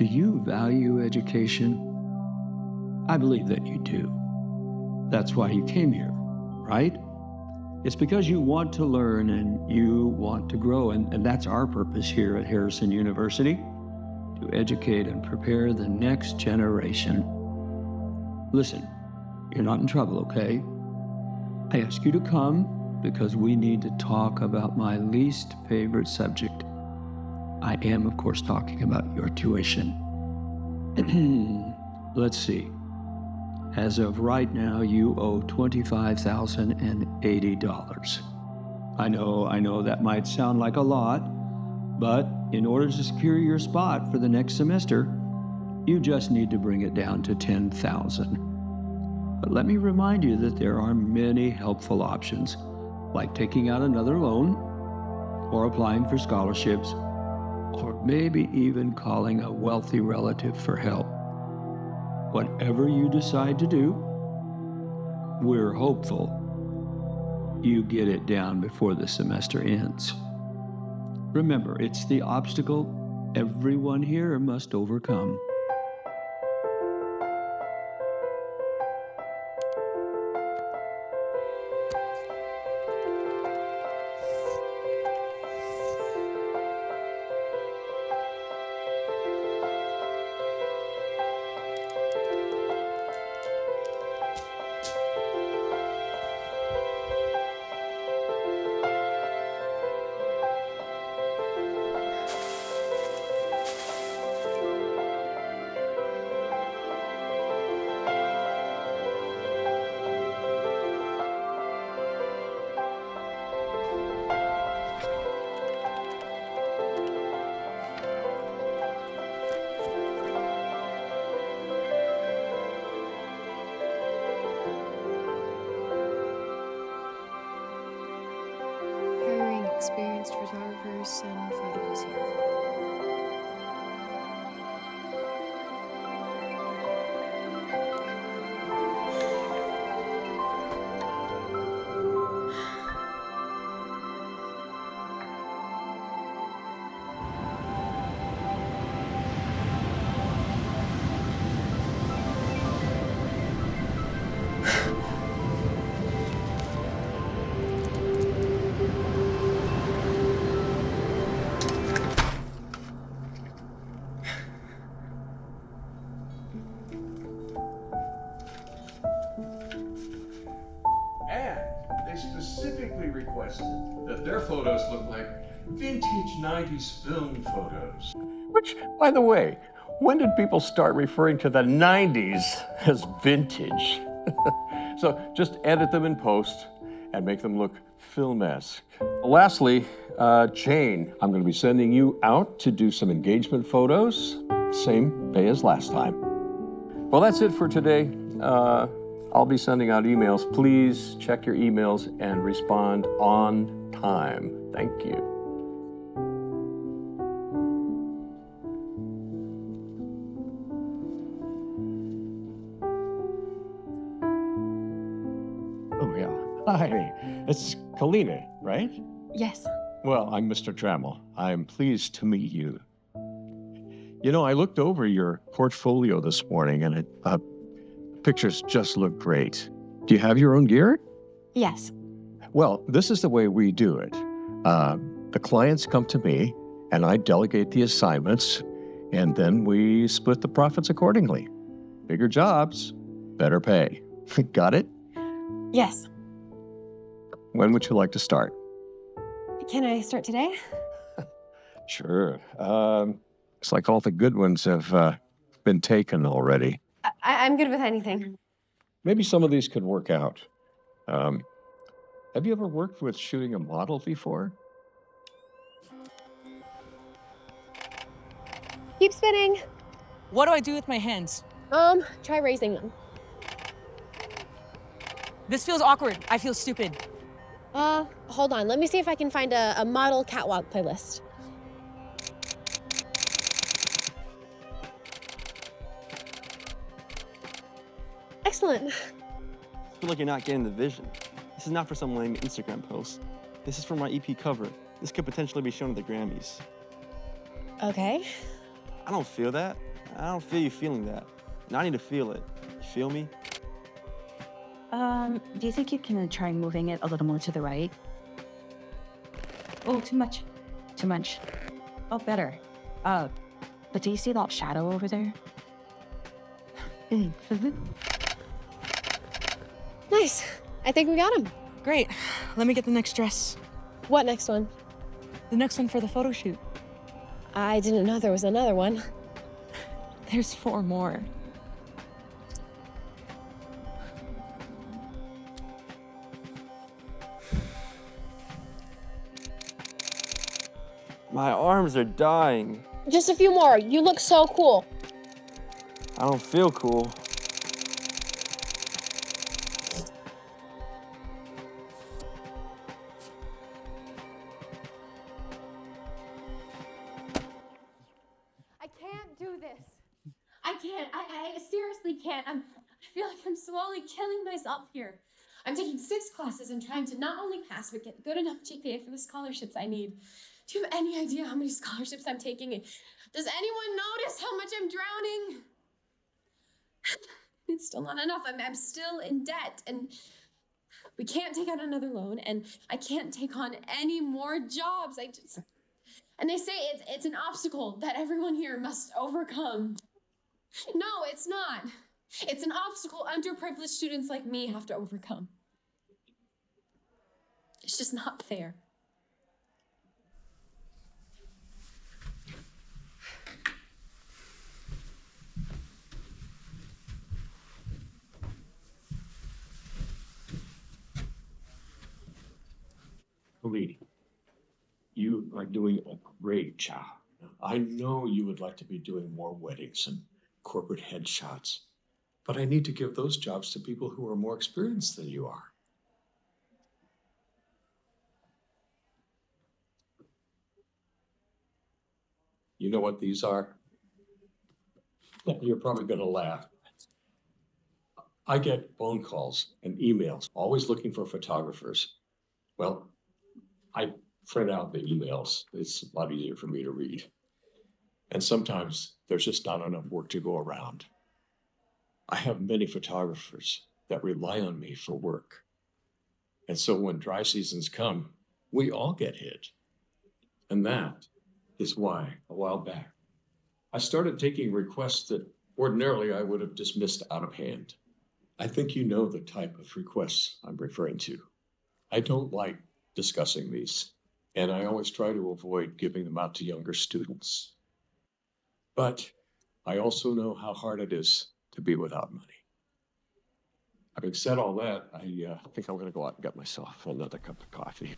Do you value education? I believe that you do. That's why you came here, right? It's because you want to learn and you want to grow, and that's our purpose here at Harrison University, to educate and prepare the next generation. Listen, you're not in trouble, okay? I ask you to come because we need to talk about my least favorite subject. I am, of course, talking about your tuition. Let's see. As of right now, you owe $25,080. I know that might sound like a lot, but in order to secure your spot for the next semester, you just need to bring it down to $10,000. But let me remind you that there are many helpful options, like taking out another loan, or applying for scholarships, or maybe even calling a wealthy relative for help. Whatever you decide to do, we're hopeful you get it down before the semester ends. Remember, it's the obstacle everyone here must overcome. Experienced photographers send photos here. That their photos look like vintage 90s film photos. Which, by the way, when did people start referring to the 90s as vintage? So just edit them in post and make them look film-esque. Lastly, Jane, I'm going to be sending you out to do some engagement photos. Same pay as last time. Well, that's it for today. I'll be sending out emails. Please check your emails and respond on time. Thank you. Oh, yeah. Hi. It's Kalina, right? Yes. Well, I'm Mr. Trammell. I'm pleased to meet you. You know, I looked over your portfolio this morning and pictures just look great. Do you have your own gear? Yes. Well, this is the way we do it. The clients come to me, and I delegate the assignments, and then we split the profits accordingly. Bigger jobs, better pay. Got it? Yes. When would you like to start? Can I start today? Sure. It's like all the good ones have been taken already. I'm good with anything. Maybe some of these could work out. Have you ever worked with shooting a model before? Keep spinning. What do I do with my hands? Try raising them. This feels awkward. I feel stupid. Hold on. Let me see if I can find a model catwalk playlist. Excellent. I feel like you're not getting the vision. This is not for some lame Instagram post. This is for my EP cover. This could potentially be shown at the Grammys. Okay. I don't feel that. I don't feel you feeling that. And I need to feel it. You feel me? Do you think you can try moving it a little more to the right? Oh, too much. Too much. Oh, better. But do you see that shadow over there? Nice. I think we got him. Great. Let me get the next dress. What next one? The next one for the photo shoot. I didn't know there was another one. There's 4 more. My arms are dying. Just a few more. You look so cool. I don't feel cool. I can't do this. I can't. I seriously can't. I feel like I'm slowly killing myself here. I'm taking 6 classes and trying to not only pass, but get good enough GPA for the scholarships I need. Do you have any idea how many scholarships I'm taking? And does anyone notice how much I'm drowning? It's still not enough. I'm still in debt, and we can't take out another loan, and I can't take on any more jobs. And they say it's an obstacle that everyone here must overcome. No, it's not. It's an obstacle underprivileged students like me have to overcome. It's just not fair. Kalina, you are doing a great job. I know you would like to be doing more weddings and corporate headshots, but I need to give those jobs to people who are more experienced than you are. You know what these are? You're probably going to laugh. I get phone calls and emails, always looking for photographers. Well, I print out the emails. It's a lot easier for me to read. And sometimes there's just not enough work to go around. I have many photographers that rely on me for work. And so when dry seasons come, we all get hit. And that is why, a while back, I started taking requests that ordinarily I would have dismissed out of hand. I think you know the type of requests I'm referring to. I don't like discussing these, and I always try to avoid giving them out to younger students. But I also know how hard it is to be without money. Having said all that, I think I'm going to go out and get myself another cup of coffee.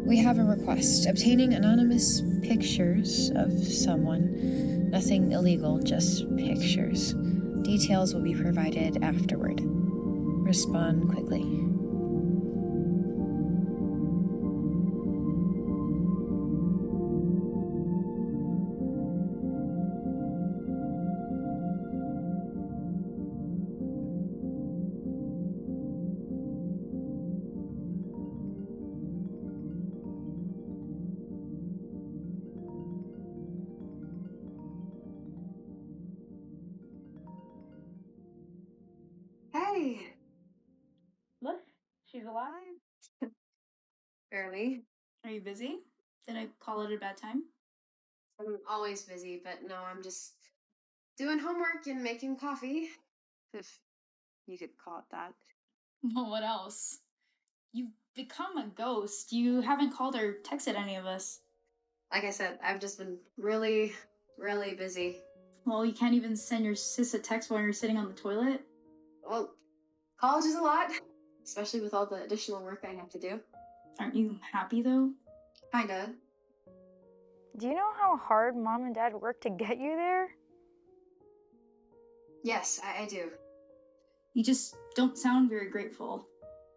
We have a request. Obtaining anonymous pictures of someone. Nothing illegal, just pictures. Details will be provided afterward. Respond quickly. Hey. Look, she's alive. Barely. Are you busy? Did I call it a bad time? I'm always busy, but no, I'm just doing homework and making coffee. If you could call it that. Well, what else? You've become a ghost? You haven't called or texted any of us. Like I said, I've just been really, really busy. Well, you can't even send your sis a text while you're sitting on the toilet? Well, college is a lot, especially with all the additional work I have to do. Aren't you happy, though? Kinda. Do you know how hard Mom and Dad worked to get you there? Yes, I do. You just don't sound very grateful.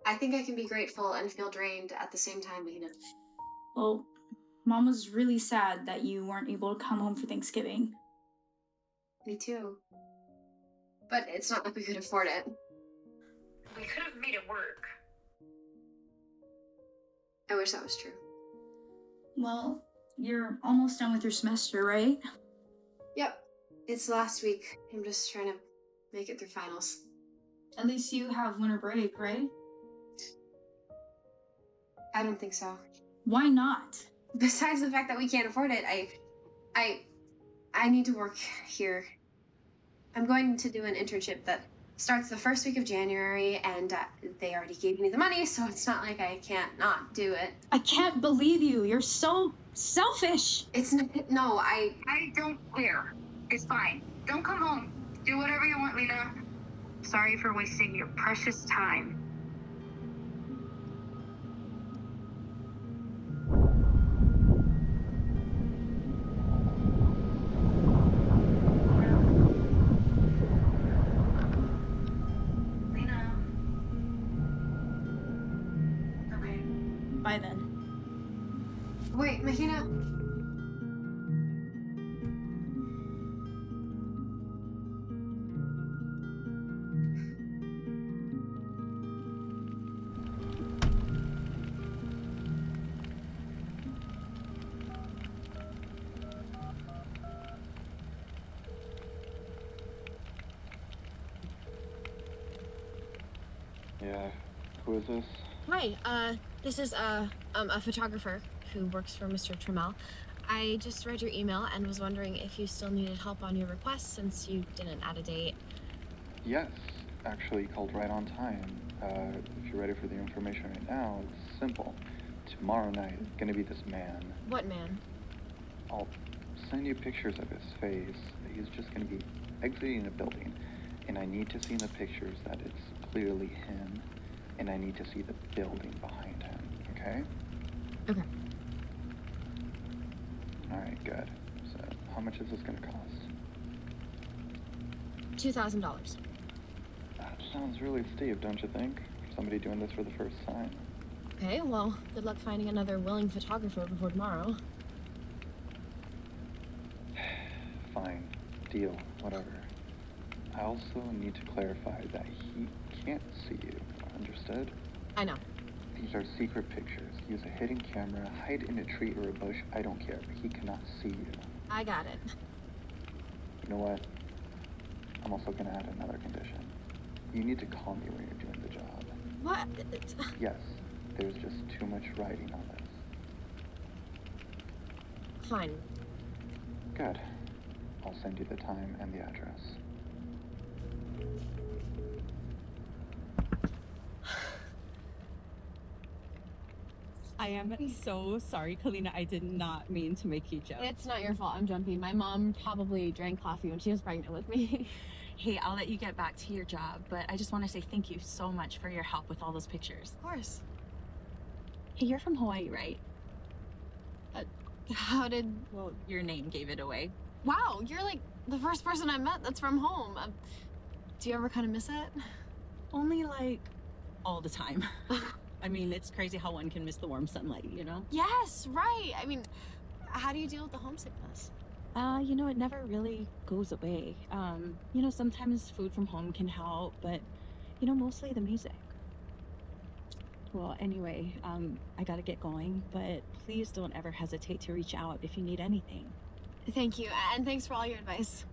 I think I can be grateful and feel drained at the same time, Mahina. Well, Mom was really sad that you weren't able to come home for Thanksgiving. Me too. But it's not like we could afford it. We could have made it work. I wish that was true. Well, you're almost done with your semester, right? Yep. It's last week. I'm just trying to make it through finals. At least you have winter break, right? I don't think so. Why not? Besides the fact that we can't afford it, I need to work here. I'm going to do an internship that starts the first week of January, and they already gave me the money, so it's not like I can't not do it. I can't believe you. You're so selfish. It's no, I don't care. It's fine. Don't come home. Do whatever you want, Lena. Sorry for wasting your precious time. Lena. Okay. Bye then. Wait, Mahina. Yeah, who is this? Hi, this is a photographer who works for Mr. Trammell. I just read your email and was wondering if you still needed help on your request since you didn't add a date. Yes, actually you called right on time. If you're ready for the information right now, it's simple. Tomorrow night, it's gonna be this man. What man? I'll send you pictures of his face. He's just gonna be exiting the building, and I need to see in the pictures that it's clearly him, and I need to see the building behind him, okay? Okay. Alright, good. So, how much is this gonna cost? $2,000. That sounds really steep, don't you think? For somebody doing this for the first time. Okay, well, good luck finding another willing photographer before tomorrow. Fine. Deal. Whatever. I also need to clarify that he can't see you. Understood? I know. These are secret pictures. Use a hidden camera, hide in a tree or a bush. I don't care, but he cannot see you. I got it. You know what? I'm also gonna add another condition. You need to call me when you're doing the job. What? Yes. There's just too much writing on this. Fine. Good. I'll send you the time and the address. I am so sorry, Kalina. I did not mean to make you jump. It's not your fault I'm jumpy. My mom probably drank coffee when she was pregnant with me. Hey, I'll let you get back to your job, but I just want to say thank you so much for your help with all those pictures. Of course. Hey, you're from Hawaii, right? How did... Well, your name gave it away. Wow, you're like the first person I met that's from home. Do you ever kind of miss it? Only like all the time. I mean, it's crazy how one can miss the warm sunlight, you know? Yes, right. I mean, how do you deal with the homesickness? You know, it never really goes away. You know, sometimes food from home can help, but, you know, mostly the music. Well, anyway, I gotta get going, but please don't ever hesitate to reach out if you need anything. Thank you, and thanks for all your advice.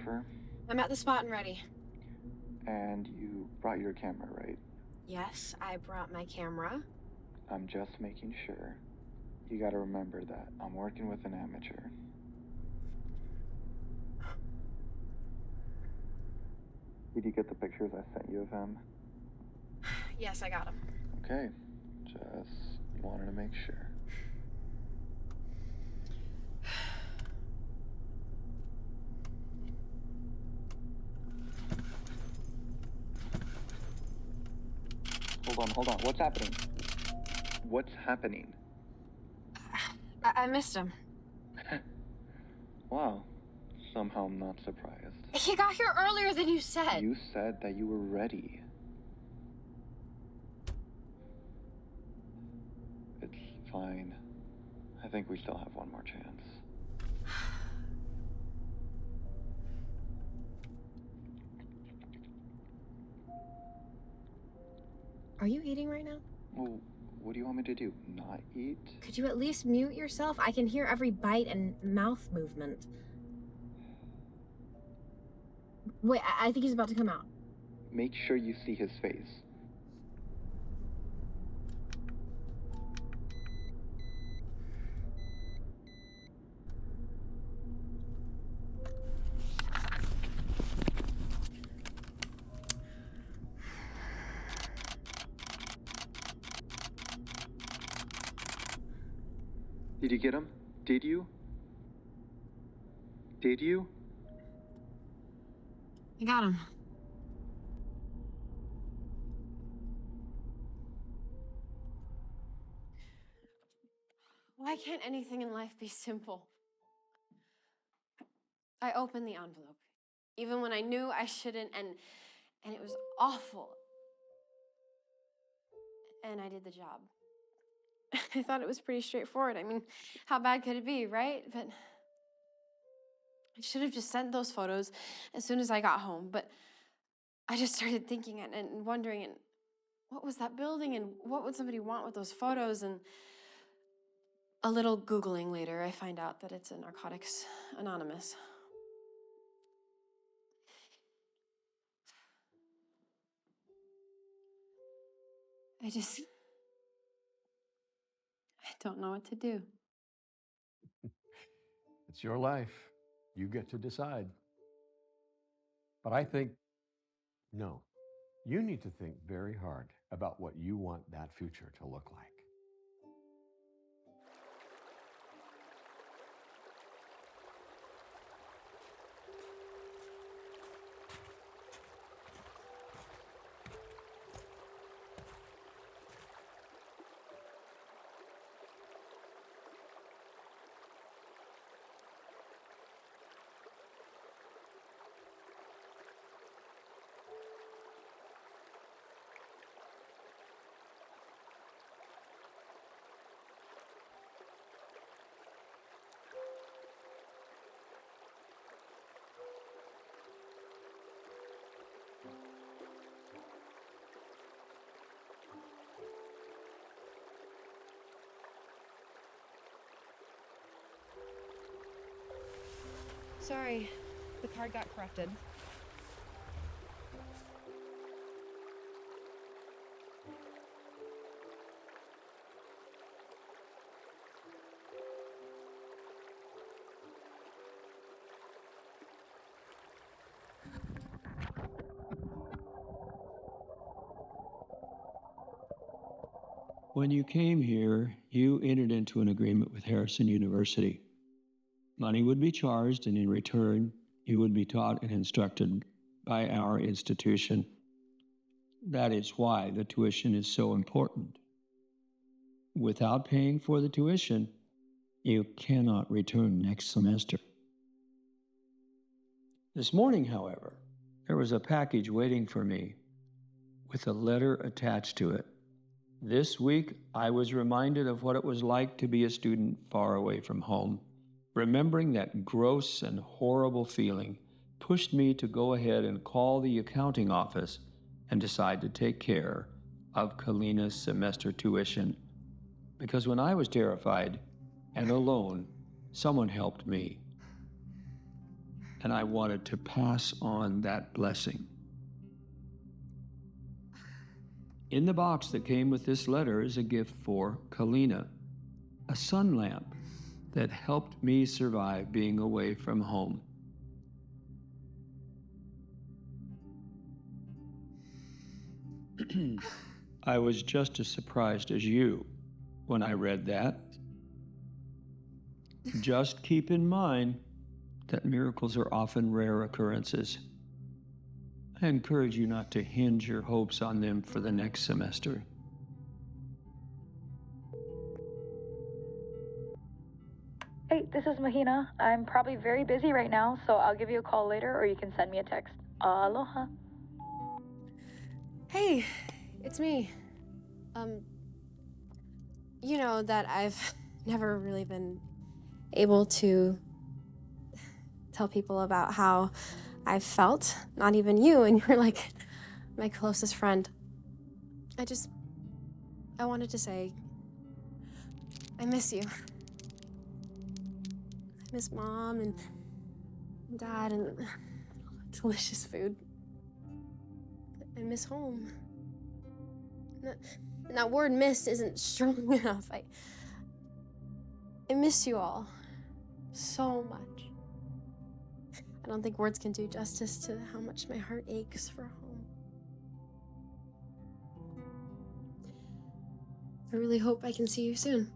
photographer? I'm at the spot and ready. And you brought your camera, right? Yes, I brought my camera. I'm just making sure. You gotta remember that I'm working with an amateur. Did you get the pictures I sent you of him? Yes, I got him. Okay, just wanted to make sure. Hold on. What's happening? What's happening? I missed him. Wow. Somehow I'm not surprised. He got here earlier than you said. You said that you were ready. It's fine. I think we still have one more chance. Are you eating right now? Well, what do you want me to do? Not eat? Could you at least mute yourself? I can hear every bite and mouth movement. Wait, I think he's about to come out. Make sure you see his face. Did you get him? Did you? Did you? I got him. Why can't anything in life be simple? I opened the envelope, even when I knew I shouldn't, and it was awful. And I did the job. I thought it was pretty straightforward. I mean, how bad could it be, right? But I should have just sent those photos as soon as I got home. But I just started thinking and wondering, and what was that building, and what would somebody want with those photos? And a little Googling later, I find out that it's a Narcotics Anonymous. I don't know what to do. It's your life. You get to decide. But I think, no, you need to think very hard about what you want that future to look like. Sorry, the card got corrupted. When you came here, you entered into an agreement with Harrison University. Money would be charged, and in return, you would be taught and instructed by our institution. That is why the tuition is so important. Without paying for the tuition, you cannot return next semester. This morning, however, there was a package waiting for me with a letter attached to it. This week, I was reminded of what it was like to be a student far away from home. Remembering that gross and horrible feeling pushed me to go ahead and call the accounting office and decide to take care of Kalina's semester tuition. Because when I was terrified and alone, someone helped me. and I wanted to pass on that blessing. In the box that came with this letter is a gift for Kalina, a sun lamp that helped me survive being away from home. I was just as surprised as you when I read that. Just keep in mind that miracles are often rare occurrences. I encourage you not to hinge your hopes on them for the next semester. Hey, this is Mahina. I'm probably very busy right now, so I'll give you a call later or you can send me a text. Aloha. Hey, it's me. You know that I've never really been able to tell people about how I felt, not even you, and you're like my closest friend. I wanted to say, I miss you. I miss Mom and Dad and delicious food. I miss home. And that word miss isn't strong enough. I miss you all so much. I don't think words can do justice to how much my heart aches for home. I really hope I can see you soon.